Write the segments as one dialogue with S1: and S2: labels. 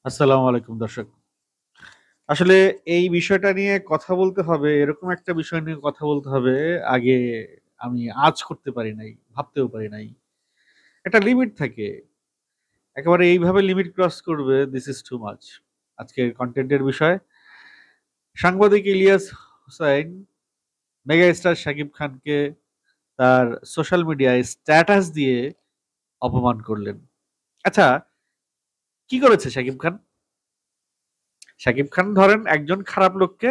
S1: আসসালামু আলাইকুম দর্শক। আসলে এই বিষয়টা নিয়ে কথা বলতে হবে, এরকম একটা বিষয় নিয়ে কথা বলতে হবে, আগে আমি আঁচ করতে পারি নাই, ভাবতেও পারি নাই। একটা লিমিট থাকে। একেবারে এইভাবে লিমিট ক্রস করবে, দিস ইজ টু মাচ। আজকের কনটেন্টের বিষয়, সাংবাদিক ইলিয়াস হোসাইন মেগা স্টার শাকিব খানকে তার সোশ্যাল মিডিয়ায় স্ট্যাটাস দিয়ে অপমান করলেন। আচ্ছা, কি করেছে শাকিব খান? শাকিব খান ধরেন একজন খারাপ লোককে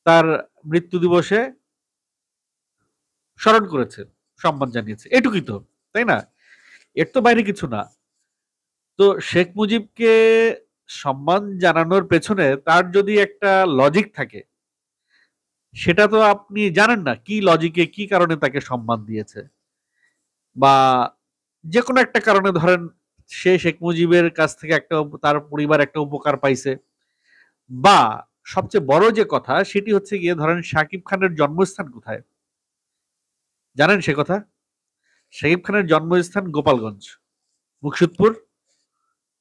S1: তার মৃত্যু দিবসে স্মরণ করেছে, সম্মান জানিয়েছে, এটুকুই তো, তাই না? এর তো বাইরে কিছু না। তো শেখ মুজিবকে সম্মান জানানোর পেছনে তার যদি একটা লজিক থাকে, সেটা তো আপনি জানেন না কি লজিকে কি কারণে তাকে সম্মান দিয়েছে, বা যে কোনো একটা কারণে ধরেন সে শেখ মুজিবের কাছ থেকে একটা তার পরিবার একটা উপকার পাইছে, বা সবচেয়ে বড় যে কথা সেটি হচ্ছে গিয়ে ধরেন শাকিব খানের জন্মস্থান কোথায়, জানেন সে কথা? শাকিব খানের জন্মস্থান গোপালগঞ্জ, মুকসুদপুর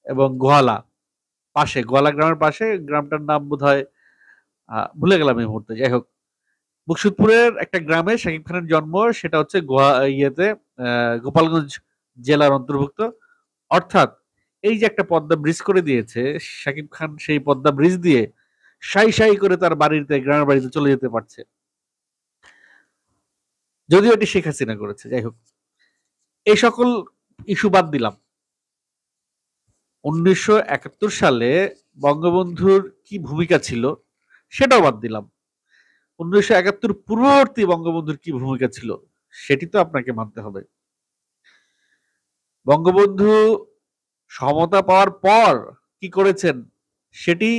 S1: এবং গোয়ালা, পাশে গোয়ালা গ্রামের পাশে, গ্রামটার নাম বোধ হয় ভুলে গেলাম এই মুহূর্তে। যাই হোক, মুকসুদপুরের একটা গ্রামে শাকিব খানের জন্ম, সেটা হচ্ছে ইয়েতে গোপালগঞ্জ জেলার অন্তর্ভুক্ত। অর্থাৎ এই যে একটা পদ্মা ব্রিজ করে দিয়েছে শাকিব খান, সেই পদ্মা ব্রিজ দিয়ে সাই সাই করে তার বাড়িতে, গ্রামের বাড়িতে চলে যেতে পারছে, যদিও এটি শেখ হাসিনা করেছে। যাই হোক, এই সকল ইস্যু বাদ দিলাম। 1971 সালে বঙ্গবন্ধুর কি ভূমিকা ছিল সেটাও বাদ দিলাম। 1971 পূর্ববর্তী বঙ্গবন্ধুর কি ভূমিকা ছিল সেটি তো আপনাকে মানতে হবে। বঙ্গবন্ধু ক্ষমতা পাওয়ার পর কি করেছেন সেটি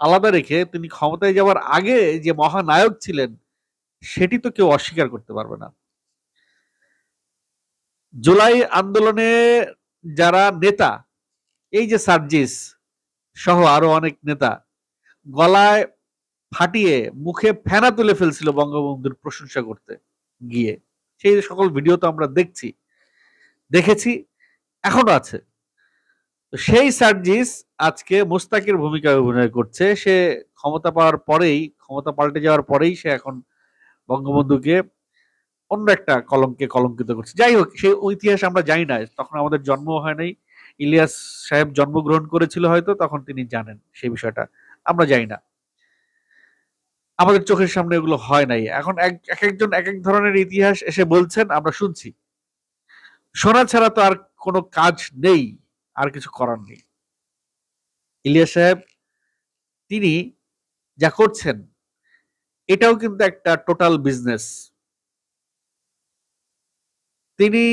S1: আলাদা রেখে, তিনি ক্ষমতায় যাওয়ার আগে যে মহানায়ক ছিলেন সেটি তো কেউ অস্বীকার করতে পারবে না। জুলাই আন্দোলনে যারা নেতা, এই যে সার্জিস সহ আরো অনেক নেতা, গলায় ফাটিয়ে মুখে ফেনা তুলে ফেলছিল বঙ্গবন্ধুর প্রশংসা করতে গিয়ে, সেই সকল ভিডিও তো আমরা দেখেছি, এখনো আছে। তো সেই সার্জিস আজকে মুস্তাকের ভূমিকায় অভিনয় করছে। সে ক্ষমতা পাওয়ার পরেই, ক্ষমতা পাল্টে যাওয়ার পরেই সে এখন বঙ্গবন্ধুকে অন্য একটা কলঙ্কে কলঙ্কিত করছে। যাই হোক, সেই ইতিহাস আমরা জানি না, তখন আমাদের জন্ম হয় নাই। ইলিয়াস সাহেব জন্মগ্রহণ করেছিল হয়তো, তখন তিনি জানেন সেই বিষয়টা, আমরা জানি না, আমাদের চোখের সামনে এগুলো হয় নাই। এখন এক একজন এক এক ধরনের ইতিহাস এসে বলছেন, আমরা শুনছি। শোনা ছাড়া তো আর কোনো কাজ নেই, আর কিছু করার নেই। ইলিয়াস সাহেব তিনি যা করছেন এটাও কিন্তু একটা টোটাল বিজনেস। তিনি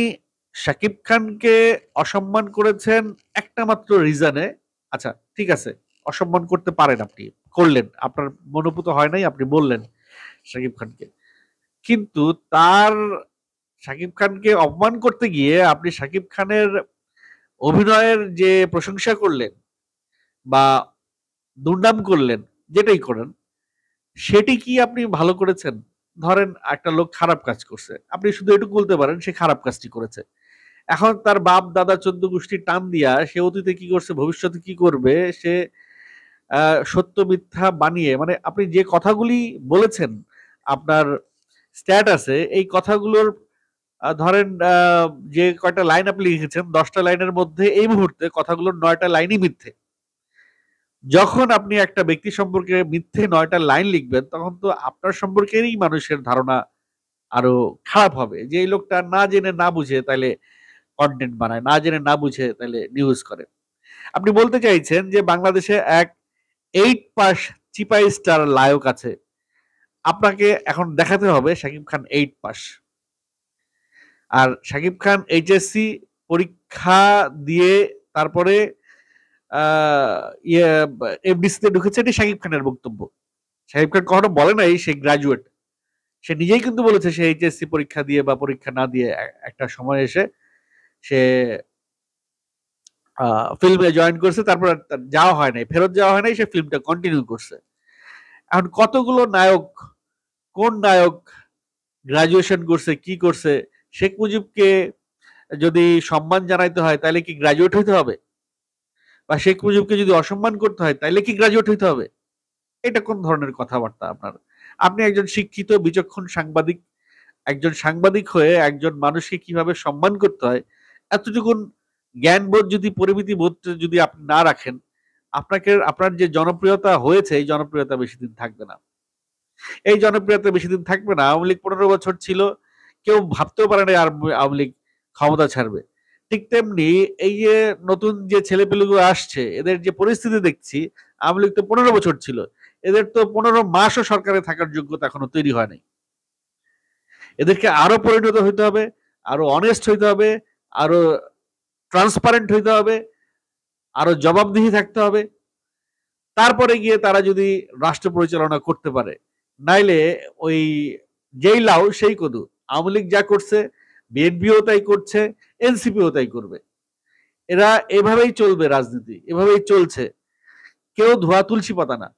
S1: শাকিব খানকে অসম্মান করেছেন একটা মাত্র রিজনে। আচ্ছা, ঠিক আছে, অসম্মান করতে পারেন, আপনি করলেন, আপনার মনোভূত হয় নাই, আপনি বললেন শাকিব খানকে, কিন্তু তার শাকিব খানকে অপমান করতে গিয়ে আপনি শাকিব খানের অভিনয়ের যে প্রশংসা করলেন বা দুর্নাম করলেন, যেটাই করেন, সেটি কি আপনি ভালো করেছেন? ধরেন একটা লোক খারাপ কাজ করছে, আপনি শুধু এটুকু বলতে পারেন সে খারাপ কাজটি করেছে। এখন তার বাপ দাদা 14 গোষ্ঠীর টান দিয়া সে অতীতে কি করছে, ভবিষ্যতে কি করবে, সে সত্য মিথ্যা বানিয়ে, মানে আপনি যে কথাগুলি বলেছেন আপনার স্ট্যাটাসে, এই কথাগুলোর ধরেন যে কয়টা লাইন আপনি লিখেছেন, 10টা লাইনের মধ্যে এই মুহূর্তে কথাগুলোর 9টা লাইনই মিথ্যে। যখন আপনি একটা ব্যক্তি সম্পর্কে মিথ্যে 9টা লাইন লিখবেন, তখন তো আপনার সম্পর্কেরই মানুষের ধারণা আরো খারাপ হবে, যে এই লোকটা না জেনে না বুঝে তাইলে কন্টেন্ট বানায়, না জেনে না বুঝে তাইলে নিউজ করে। আপনি বলতে চাইছেন যে বাংলাদেশে এক 8 পাস চিপাই স্টার লায়ক আছে, আপনাকে এখন দেখাতে হবে শাকিব খান 8 পাস। আর শাকিব খান এইচএসসি পরীক্ষা দিয়ে তারপরে ইয়ে এফডিসিতে ঢুকেছে, এটি শাকিব খানের বক্তব্য। শাকিব খান কখনো বলে নাই সে গ্রাজুয়েট, সে নিজেই কিন্তু বলেছে সে এইচএসসি পরীক্ষা দিয়ে বা পরীক্ষা না দিয়ে একটা সময় এসে সে ফিল্মে জয়েন করছে, তারপর যাওয়া হয় নাই, ফেরত যাওয়া হয় নাই, সে ফিল্মটা কন্টিনিউ করছে। এখন কতগুলো নায়ক, কোন নায়ক গ্রাজুয়েশন করছে, কি করছে, শেখ মুজিবকে যদি সম্মান জানাইতে হয় তাহলে কি গ্রাজুয়েট হইতে হবে? বা শেখ মুজিবকে যদি অসম্মান করতে হয় তাহলে কি গ্রাজুয়েট হইতে হবে? এটা কোন ধরনের কথাবার্তা আপনার? আপনি একজন শিক্ষিত বিচক্ষণ সাংবাদিক, একজন সাংবাদিক হয়ে একজন মানুষকে কিভাবে সম্মান করতে হয় এতটুকুন জ্ঞানবোধ যদি পরিমিতি বোধ যদি আপনি না রাখেন, আপনার যে জনপ্রিয়তা হয়েছে এই জনপ্রিয়তা বেশি দিন থাকবে না। এই জনপ্রিয়তা বেশি দিন থাকবে না। আওয়ামী লীগ 15 বছর ছিল, কেউ ভাবতেও পারে না আওয়ামী লীগ ক্ষমতা ছাড়বে। ঠিক তেমনি এই যে নতুন যে ছেলেপেলেগুলো আসছে এদের যে পরিস্থিতি দেখছি, আওয়ামী লীগ তো 15 বছর ছিল, এদের তো 15 মাসও সরকারে থাকার যোগ্যতা এখনো তৈরি হয় নাই। এদেরকে আরো পরিণত হইতে হবে, আরো অনেস্ট হইতে হবে, আরো ট্রান্সপারেন্ট হইতে হবে, আরো জবাবদিহি থাকতে হবে, তারপরে গিয়ে তারা যদি রাষ্ট্র পরিচালনা করতে পারে। নাইলে ওই যেই লাউ সেই কদু, আওয়ামী লীগ যা করছে বিএনপিও তাই করছে, এনসিপিও তাই করবে। এরা এভাবেই চলবে, রাজনীতি এভাবেই চলছে, কেউ ধোয়া তুলসী পাতা না।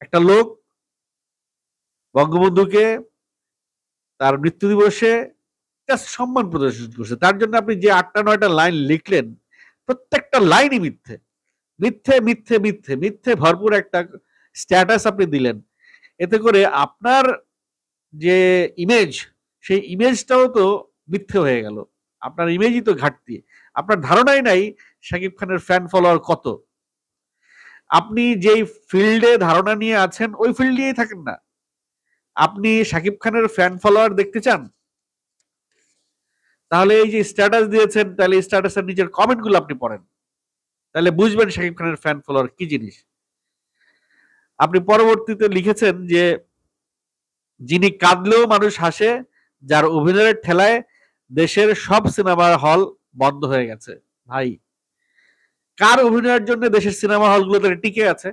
S1: একটা লোক বঙ্গবন্ধুকে তার মৃত্যু দিবসে সম্মান প্রদর্শন করছে, তার জন্য আপনি যে 8টা 9টা লাইন লিখলেন প্রত্যেকটা লাইনই মিথ্যে, মিথ্যে মিথ্যে মিথ্যে মিথ্যে ভরপুর একটা স্ট্যাটাস আপনি দিলেন। এতে করে আপনার যে ইমেজ, সেই ইমেজটাও তো মিথ্যে হয়ে গেল। আপনার ইমেজই তো ঘাটতি। আপনার ধারণাই নাই শাকিব খানের ফ্যান ফলোয়ার কত। আপনি যেই ফিল্ডে ধারণা নিয়ে আছেন ওই ফিল্ড নিয়েই থাকেন না। আপনি শাকিব খানের ফ্যান ফলোয়ার দেখতে চান, তাহলে এই যে স্ট্যাটাস দিয়েছেন, তাহলে স্ট্যাটাসের নিচের কমেন্টগুলো আপনি পড়েন, তাহলে বুঝবেন শাকিব খানের ফ্যান ফলোয়ার কি জিনিস। আপনি পরবর্তীতে লিখেছেন যে যিনি কাঁদলেও মানুষ হাসে, যার অভিনয়ের ঠেলায় দেশের সব সিনেমার হল বন্ধ হয়ে গেছে। ভাই, কার অভিনয়ের জন্য দেশের সিনেমা হলগুলোতে টিকে আছে?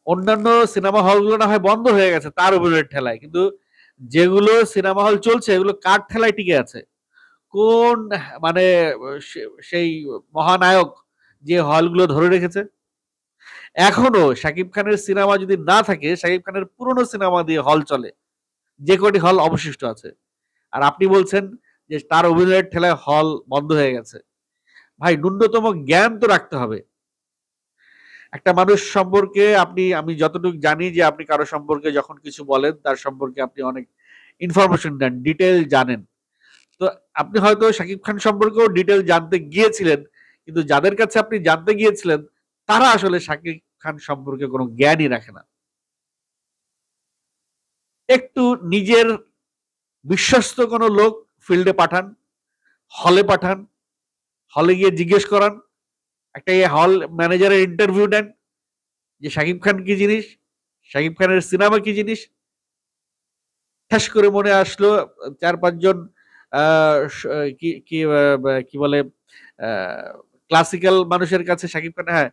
S1: অন্যান্য সিনেমা হলগুলো না হয় বন্ধ হয়ে গেছে তার অভিনয়ের ঠেলায়, কিন্তু যেগুলো সিনেমা হল চলছে এগুলো কার ঠেলায় টিকে আছে? কোন মানে সেই মহানায়ক যে হলগুলো ধরে রেখেছে? এখনো শাকিব খানের সিনেমা যদি না থাকে, শাকিব খানের পুরনো সিনেমা দিয়ে হল চলে, যে কটি হল অবশিষ্ট আছে। আর আপনি বলছেন যে তার অভিনয়ের ঠেলায় হল বন্ধ হয়ে গেছে। ভাই, ন্যূনতম জ্ঞান তো রাখতে হবে। একটা মানুষ সম্পর্কে আমি যতটুকু জানি যে আপনি কারো সম্পর্কে যখন কিছু বলেন তার সম্পর্কে আপনি অনেক ইনফরমেশন দেন, ডিটেল জানেন। তো আপনি হয়তো শাকিব খান সম্পর্কেও ডিটেল জানতে গিয়েছিলেন, কিন্তু যাদের কাছে আপনি জানতে গিয়েছিলেন তারা আসলে শাকিব খান সম্পর্কে কোনো জ্ঞানই রাখে না। একটু নিজের বিশ্বস্ত কোনো লোক ফিল্ডে পাঠান, হলে পাঠান, হলে গিয়ে জিজ্ঞেস করান, একটা হল ম্যানেজারের ইন্টারভিউ নেন যে শাকিব খান কি জিনিস, শাকিব খানের সিনেমা কি জিনিস। ঠাস করে মনে আসলো 4-5 জন কি কি কি বলে ক্লাসিক্যাল মানুষের কাছে শাকিব খান, হ্যাঁ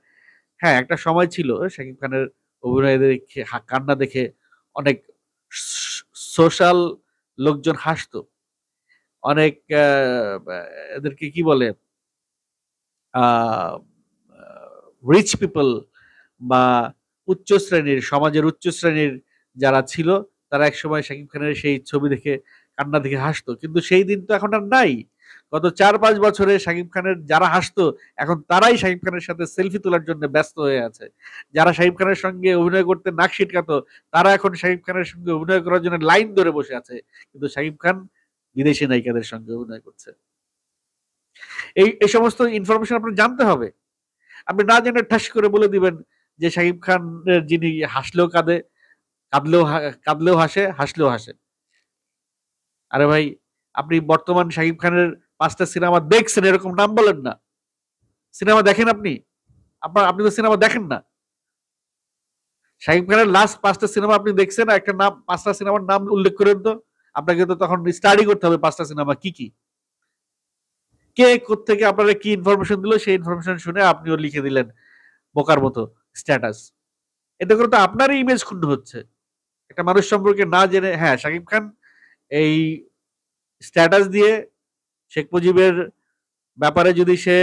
S1: হ্যাঁ একটা সময় ছিল শাকিব খানের অভিনয় দেখে কান্না দেখে অনেক সোশ্যাল লোকজন হাসতো, অনেক এদেরকে কি বলে রিচ পিপল বা উচ্চ শ্রেণীর, সমাজের উচ্চ শ্রেণীর যারা ছিল তারা একসময় শাকিব খানের সেই ছবি দেখে কান্না দেখে হাসতো। কিন্তু সেই দিন তো এখন আর নাই। গত 4-5 বছরে শাকিব খানের যারা হাসতো এখন তারাই শাকিব খানের সাথে সেলফি তোলার জন্য ব্যস্ত হয়ে আছে। যারা শাকিব খানের সঙ্গে অভিনয় করতে নাক সিটকাতো তারা এখন শাকিব খানের সঙ্গে অভিনয় করার জন্য লাইন ধরে বসে আছে, কিন্তু শাকিব খান বিদেশি নায়িকাদের সঙ্গে অভিনয় করছে। এই সমস্ত ইনফরমেশন আপনার জানতে হবে। আপনি না জেনে ঠাস করে বলে দিবেন যে শাকিব খানের যিনি হাসলেও কাঁদে, কাঁদলেও হাসে, হাসলেও হাসে। আরে ভাই, আপনি বর্তমান শাকিব খানের 5টা সিনেমা দেখছেন এরকম নাম বলেন না। সিনেমা দেখেন আপনি? আপনি তো সিনেমা দেখেন না। শাকিব খানের লাস্ট 5টা সিনেমা আপনি দেখছেন, একটা নাম 5টা সিনেমার নাম উল্লেখ করেন তো। আপনাকে তো তখন স্টাডি করতে হবে 5টা সিনেমা কি কি, কে কোত্থেকে আপনারা কি ইনফরমেশন দিল, সেই ইনফরমেশন শুনে আপনিও লিখে দিলেন বোকার মতো স্ট্যাটাস। এতে করে তো আপনারই ইমেজ ক্ষুণ্ণ হচ্ছে। একটা মানুষ সম্পর্কে না জেনে, হ্যাঁ শাকিব খান এই স্ট্যাটাস দিয়ে শেখ মুজিবের ব্যাপারে যদি সে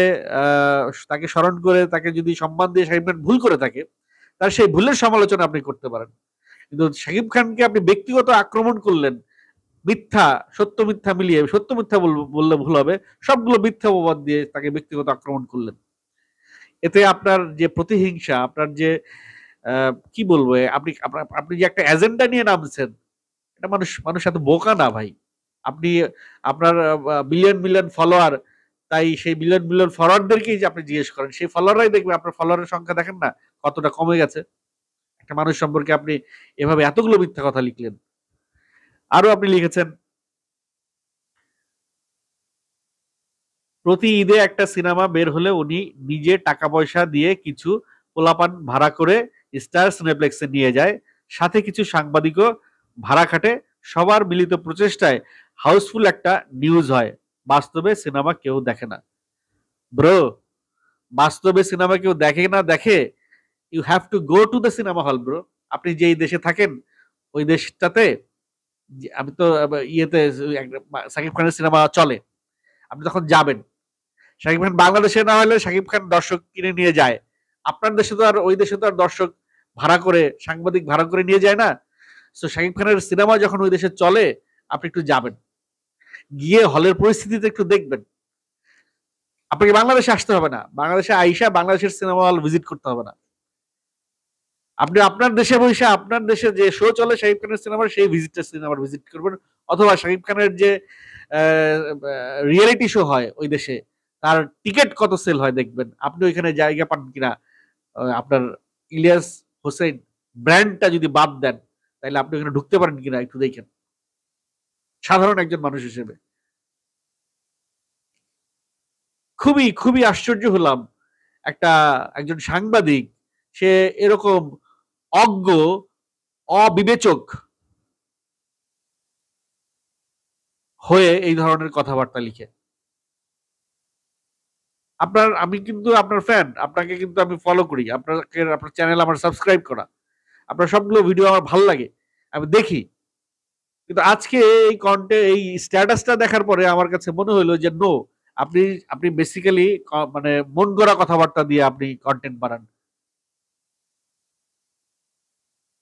S1: তাকে স্মরণ করে, তাকে যদি সম্মান দিয়ে শাকিব খান ভুল করে থাকে, তার সেই ভুলের সমালোচনা আপনি করতে পারেন। কিন্তু শাকিব খানকে আপনি ব্যক্তিগত আক্রমণ করলেন, মিথ্যা, সত্য মিথ্যা মিলিয়ে, সত্য মিথ্যা বললে ভুল হবে, সবগুলো মিথ্যা অপবাদ দিয়ে তাকে ব্যক্তিগত আক্রমণ করলেন। এতে আপনার যে প্রতিহিংসা, আপনার যে কি বলবো, আপনি আপনি যে একটা এজেন্ডা নিয়ে নামছেন, এটা মানুষ এত বোকা না ভাই। আপনি আপনার বিলিয়ন মিলিয়ন ফলোয়ার, তাই সেই বিলিয়ন মিলিয়ন ফলোয়ারদেরকেই যে আপনি জিজ্ঞেস করেন, সেই ফলোয়াররাই দেখবে, আপনার ফলোয়ারের সংখ্যা দেখেন না কতটা কমে গেছে। একটা মানুষ সম্পর্কে আপনি এভাবে এতগুলো মিথ্যা কথা লিখলেন। আরো আপনি লিখেছেন প্রতি ঈদে একটা সিনেমা বের হলে উনি নিজে টাকা পয়সা দিয়ে কিছু পোলাপান ভাড়া করে স্টার সিনেপ্লেক্সে নিয়ে যায়, সাথে কিছু সাংবাদিকও ভাড়া খাটে, সবার মিলিত প্রচেষ্টায় হাউসফুল একটা নিউজ হয়। বাস্তবে সিনেমা কেউ দেখে না ব্রো, বাস্তবে সিনেমা কেউ দেখে না দেখে, you have to go to the cinema hall bro. আপনি যেই দেশে থাকেন ওই দেশটাতে, আমি তো ইয়েতে সাকিব খানের সিনেমা চলে, আপনি তখন যাবেন। শাকিব খান বাংলাদেশে না হলে শাকিব খান দর্শক কিনে নিয়ে যায়, আপনার দেশে তো আর, ওই দেশে তো আর দর্শক ভাড়া করে, সাংবাদিক ভাড়া করে নিয়ে যায় না। তো শাকিব খানের সিনেমা যখন ওই দেশে চলে, আপনি একটু যাবেন, গিয়ে হলের পরিস্থিতিতে একটু দেখবেন। আপনাকে বাংলাদেশে আসতে হবে না, বাংলাদেশে আইসা বাংলাদেশের সিনেমা হল ভিজিট করতে হবে না, আপনি আপনার দেশে বসে আপনার দেশে যে শো চলে শাকিব খানের সিনেমার, সেই সিনেমার ভিজিট করবেন। অথবা শাকিব খানের যে রিয়েলিটি শো হয় ওই দেশে, তার টিকিট কত সেল হয় দেখবেন, আপনি ওইখানে জায়গা পান কিনা। আপনার ইলিয়াস হোসেন ব্র্যান্ডটা যদি বাদ দেন, তাহলে আপনি ওখানে ঢুকতে পারেন কিনা একটু দেখেন, সাধারণ একজন মানুষ হিসেবে। খুবই খুবই আশ্চর্য হলাম, একজন সাংবাদিক, সে এরকম অজ্ঞ, অবিবেচক হয়ে এই ধরনের কথাবার্তা লিখে। আমি কিন্তু আপনার ফ্যান, আপনাকে কিন্তু আমি ফলো করি, আপনার চ্যানেল আমার সাবস্ক্রাইব করা, আপনার সবগুলো ভিডিও আমার ভালো লাগে, আমি দেখি। কিন্তু আজকে এই স্ট্যাটাসটা দেখার পরে আমার কাছে মনে হলো যে নো, আপনি আপনি বেসিক্যালি মানে মন গড়া কথাবার্তা দিয়ে আপনি কন্টেন্ট বানান।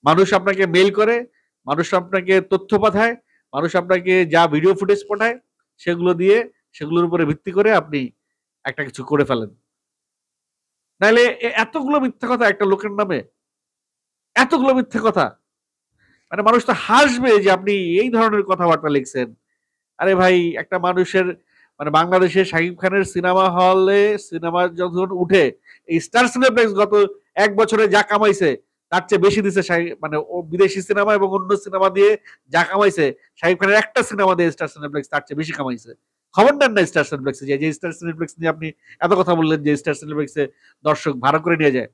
S1: মানুষ আপনাকে মেইল করে, মানুষ আপনাকে তথ্য পাঠায়, মানুষ আপনাকে যা ভিডিও ফুটেজ পাঠায়, সেগুলো দিয়ে, সেগুলোর উপরে ভিত্তি করে আপনি একটা কিছু করে ফেলেন। নাহলে এতগুলো মিথ্যা কথা একটা লোকের নামে, এতগুলো মিথ্যা কথা, মানে মানুষ তো হাসবে যে আপনি এই ধরনের কথাবার্তা লিখছেন। আরে ভাই, একটা মানুষের, মানে বাংলাদেশে শাকিব খানের সিনেমা হলে সিনেমা যখন উঠে, এই স্টার সিনেপ্লেক্স গত 1 বছরে যা কামাইছে তার চেয়ে বেশি দিছে মানে ও বিদেশি সিনেমা এবং অন্য সিনেমা দিয়ে যা কামাইছে, শাকিব খানের একটা সিনেমা দিয়ে স্টার সিনেপ্লেক্স তার চেয়ে বেশি কামাইছে। খবর নেন না স্টার সিনেপ্লেক্সে, যে স্টার সিনেপ্লেক্স নিয়ে আপনি এত কথা বললেন, যে স্টার সিনেপ্লেক্সে দর্শক ভাড়া করে নিয়ে যায়।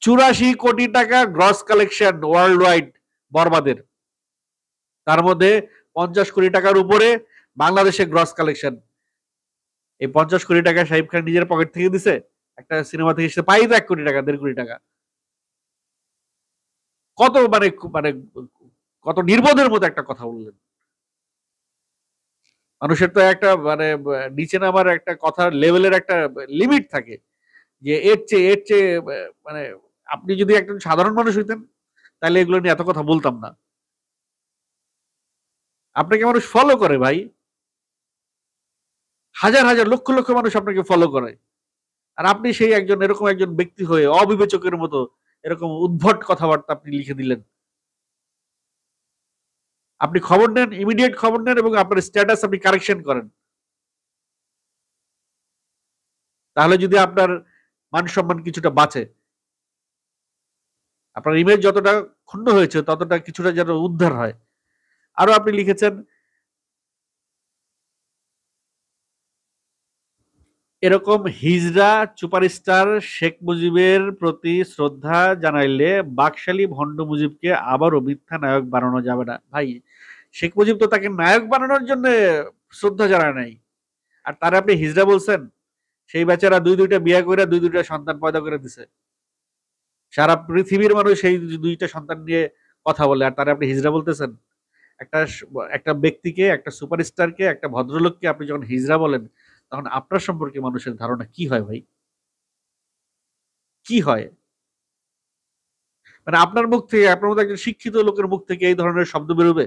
S1: 84 কোটি টাকা গ্রস কালেকশন ওয়ার্ল্ড ওয়াইড বরবাদের, তার মধ্যে 50 কোটি টাকার উপরে বাংলাদেশে গ্রস কালেকশন। এই 50 কোটি টাকা শাহিব খান নিজের পকেট থেকে দিছে, একটা সিনেমা থেকে সে পাই তো 1 কোটি টাকা, 1.5 কোটি টাকা। কত মানে মানে কত নির্বোধের মতো একটা কথা বললেন। মানুষের তো একটা মানে নিচে নামার একটা কথার লেভেলের একটা লিমিট থাকে, যে এর চেয়ে মানে আপনি যদি একজন সাধারণ মানুষ হইতেন, তাহলে এগুলো নিয়ে এত কথা বলতাম না। আপনাকে মানুষ ফলো করে ভাই, হাজার হাজার লক্ষ লক্ষ মানুষ আপনাকে ফলো করে, আর আপনি সেই এরকম একজন ব্যক্তি হয়ে অবিবেচকের মতো এরকম উদ্ভট কথাবার্তা আপনি লিখে দিলেন। আপনি খবর নেন, ইমিডিয়েট খবর নেন, এবং আপনার স্ট্যাটাস আপনি কারেকশন করেন। তাহলে যদি আপনার মান সম্মান কিছুটা বাঁচে, আপনার ইমেজ যতটা ক্ষুণ্ণ হয়েছে ততটা কিছুটা যেন উদ্ধার হয়। আরো আপনি লিখেছেন এরকম হিজড়া সুপারস্টার শেখ মুজিবের প্রতি শ্রদ্ধা জানাইলে বাকশালী ভণ্ড মুজিবকে আবারও মিথ্যা নায়ক বানানো যাবে না। ভাই, শেখ মুজিব তো তাকে নায়ক বানানোর জন্য শ্রদ্ধা জানায় নাই, আর তারা আপনি হিজড়া বলছেন। সেই বেচারা দুইটা বিয়ে করে দুইটা সন্তান পয়দা করে দিছে, সারা পৃথিবীর মানুষ সেই দুইটা সন্তান নিয়ে কথা বলে, আর তারা আপনি হিজড়া বলতেছেন। একটা একটা ব্যক্তিকে, একটা সুপারস্টারকে, একটা ভদ্রলোককে আপনি যখন হিজড়া বলেন, তখন আপনার সম্পর্কে মানুষের ধারণা কি হয় ভাই? কি হয়? মানে আপনার মুখ থেকে, আপনার মতো একজন শিক্ষিত লোকের মুখ থেকে এই ধরনের শব্দ বেরোবে?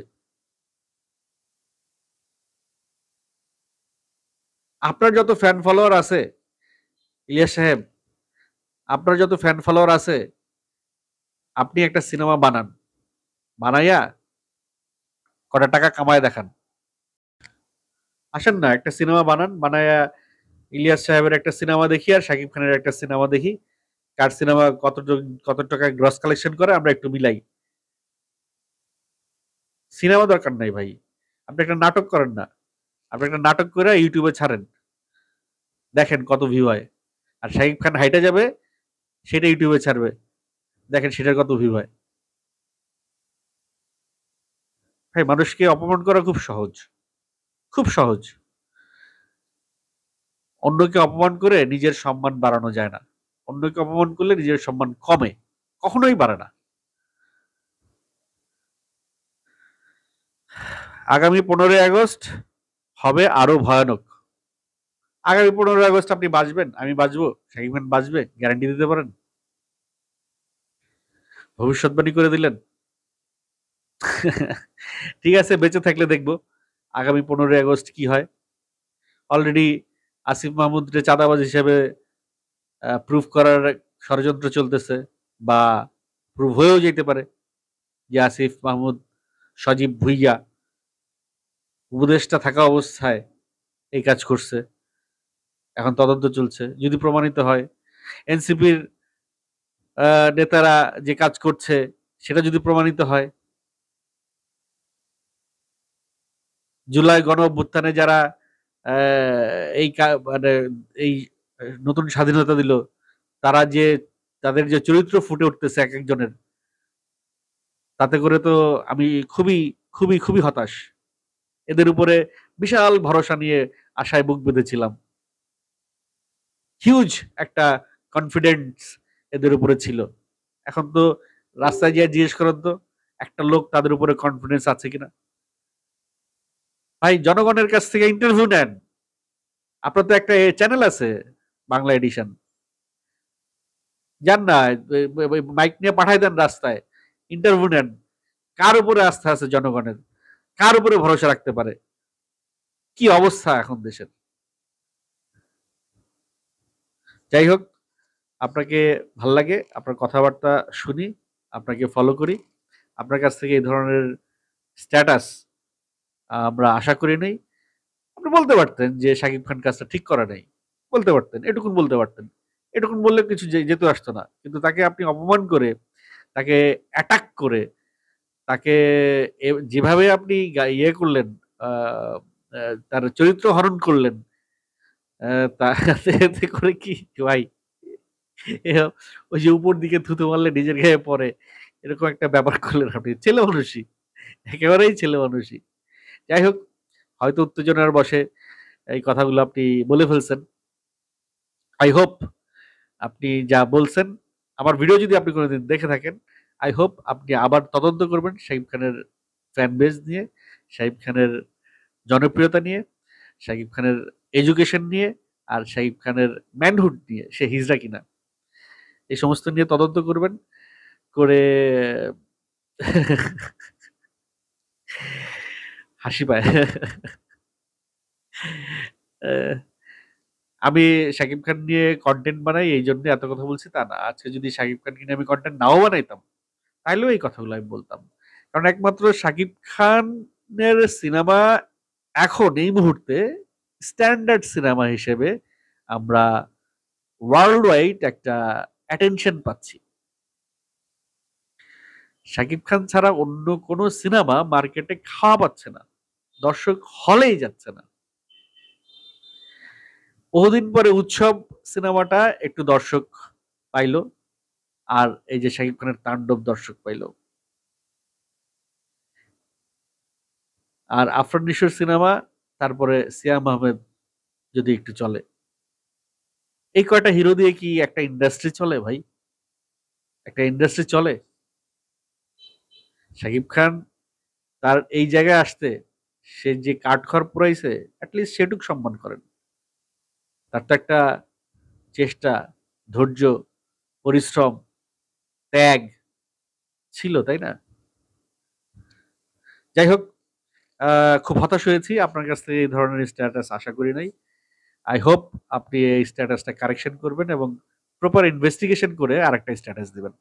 S1: আপনার যত ফ্যান ফলোয়ার আছে ইলিয়াস সাহেব, আপনার যত ফ্যান ফলোয়ার আছে, আপনি একটা সিনেমা বানান, বানাইয়া কটা টাকা কামায় দেখান। আসেন না, একটা সিনেমা বানান, বানাইয়া ইলিয়াস সাহেবের একটা সিনেমা দেখি আর শাকিব খানের একটা সিনেমা দেখি, কার সিনেমা কত টাকা গ্রস কালেকশন করে আমরা একটু মিলাই। সিনেমা দরকার নাই ভাই, আপনি একটা নাটক করেন না, আপনি একটা নাটক করে ইউটিউবে ছাড়েন, দেখেন কত ভিউ হয়। আর শাকিব খান হাইটে যাবে, সেটা ইউটিউবে ছাড়বে, দেখেন সেটার কত ভিউ হয়। ভাই মানুষকে অপমান করা খুব সহজ, খুব সহজ। অন্যকে অপমান করে নিজের সম্মান বাড়ানো যায় না, অন্যকে অপমান করলে নিজের সম্মান কমে, কখনোই বাড়ে না। আগামী 15ই আগস্ট হবে আরো ভয়ানক। আগামী 15ই আগস্ট আপনি বাঁচবেন, আমি বাঁচবো, শাকিব খান বাঁচবে, গ্যারান্টি দিতে পারেন? ভবিষ্যৎবাণী করে দিলেন। ঠিক আছে, বেঁচে থাকলে দেখবো আগামী 15ই আগস্ট কি হয়। অলরেডি আসিফ মাহমুদকে চাঁদাবাজ হিসেবে প্রুফ করার ষড়যন্ত্র চলতেছে, বা প্রুভ হয়েও যেতে পারে যে আসিফ মাহমুদ সজীব ভুইয়া উপদেষ্টা থাকা অবস্থায় এই কাজ করছে। এখন তদন্ত চলছে, যদি প্রমাণিত হয় এনসিপির নেতারা যে কাজ করছে সেটা যদি প্রমাণিত হয়, জুলাই গণ অভ্যুত্থানে যারা মানে এই নতুন স্বাধীনতা দিল, তারা যে তাদের যে চরিত্র ফুটে উঠতেছে এক একজনের, তাতে করে তো আমি খুবই খুবই খুবই হতাশ। এদের উপরে বিশাল ভরসা নিয়ে আশায় বুক বেঁধেছিলাম, হিউজ একটা কনফিডেন্স এদের উপরে ছিল। এখন তো রাস্তায় গিয়ে জিজ্ঞেস করেন তো একটা লোক তাদের উপরে কনফিডেন্স আছে কিনা। ভাই জনগণের কাছ থেকে ইন্টারভিউ নেন, আপনার তো একটা চ্যানেল আছে, বাংলা এডিশন, যান না, মাইক নিয়ে পাঠাই দেন রাস্তায়, ইন্টারভিউ নেন, কার উপরে আস্থা আছে জনগণের, কার উপরে ভরসা রাখতে পারে, কি অবস্থা এখন দেশের। যাই হোক, আপনাকে ভাল লাগে, আপনার কথাবার্তা শুনি, আপনাকে ফলো করি, আপনার কাছ থেকে এই ধরনের স্ট্যাটাস আমরা আশা করি নাই। আপনি বলতে পারতেন যে শাকিব খান কাজটা ঠিক করা নাই, বলতে পারতেন, এটুকুন বলতে পারতেন, এটুকুন বললে কিছু যেতে আসতো না। কিন্তু তাকে আপনি অপমান করে, তাকে অ্যাটাক করে, তাকে যেভাবে আপনি ইয়ে করলেন, আহ, তার চরিত্র হরণ করলেন, তাতে করে কি ভাই, এ ওই যে উপর দিকে থুতু মারলে নিজের গায়ে পড়ে, এরকম একটা ব্যাপার করলেন আপনি। ছেলে মানুষই, একেবারেই ছেলে মানুষই। যাই হোক, হয়তো উত্তেজনার বশে এই কথাগুলো আপনি বলে ফেলছেন। আই হোপ আপনি যা বলছেন, আমার ভিডিও যদি আপনি কোনোদিন দেখে থাকেন, আই হোপ আপনি আবার তদন্ত করবেন শাকিব খানের ফ্যান বেজ নিয়ে, শাকিব খানের জনপ্রিয়তা নিয়ে, শাকিব খানের এডুকেশন নিয়ে, আর শাকিব খানের ম্যানহুড নিয়ে, সে হিজড়া কিনা, এই সমস্ত নিয়ে তদন্ত করবেন, করে হাসি পায়। আমি শাকিব খান নিয়ে কন্টেন্ট বানাই এই জন্য এত কথা বলছি তা না। আজকে যদি শাকিব খানকে নিয়ে আমি কন্টেন্ট নাও বানাইতাম, তাহলেও এই কথাগুলো আমি বলতাম। কারণ একমাত্র শাকিব খানের সিনেমা এখন এই মুহূর্তে স্ট্যান্ডার্ড সিনেমা হিসেবে আমরা ওয়ার্ল্ড ওয়াইড একটা অ্যাটেনশন পাচ্ছি। শাকিব খান ছাড়া অন্য কোনো সিনেমা মার্কেটে খাওয়া পাচ্ছে না, দর্শক হলেই যাচ্ছে না। বহুদিন পরে উৎসব সিনেমাটা একটু দর্শক পাইলো, আর এই যে শাকিব খানের তাণ্ডব দর্শক পাইলো। আর আফরান নিশোর সিনেমা, তারপরে সিয়াম আহমেদ যদি একটু চলে, এই কয়টা হিরো দিয়ে কি একটা ইন্ডাস্ট্রি চলে ভাই? একটা ইন্ডাস্ট্রি চলে? শাকিব খান তার এই জায়গায় আসতে, সে যে কাঠখড় পুরাইছে, অ্যাটলিস্ট সেটুক সম্মান করেন। তার তো একটা চেষ্টা, ধৈর্য, পরিশ্রম, ত্যাগ, ছিল, তাই না? যাই হোক, খুব হতাশ হয়েছি, আপনার কাছ থেকে এই ধরনের স্ট্যাটাস আশা করি নাই। আই হোপ আপনি এই স্ট্যাটাসটা কারেকশন করবেন এবং প্রপার ইনভেস্টিগেশন করে আরেকটা স্ট্যাটাস দিবেন।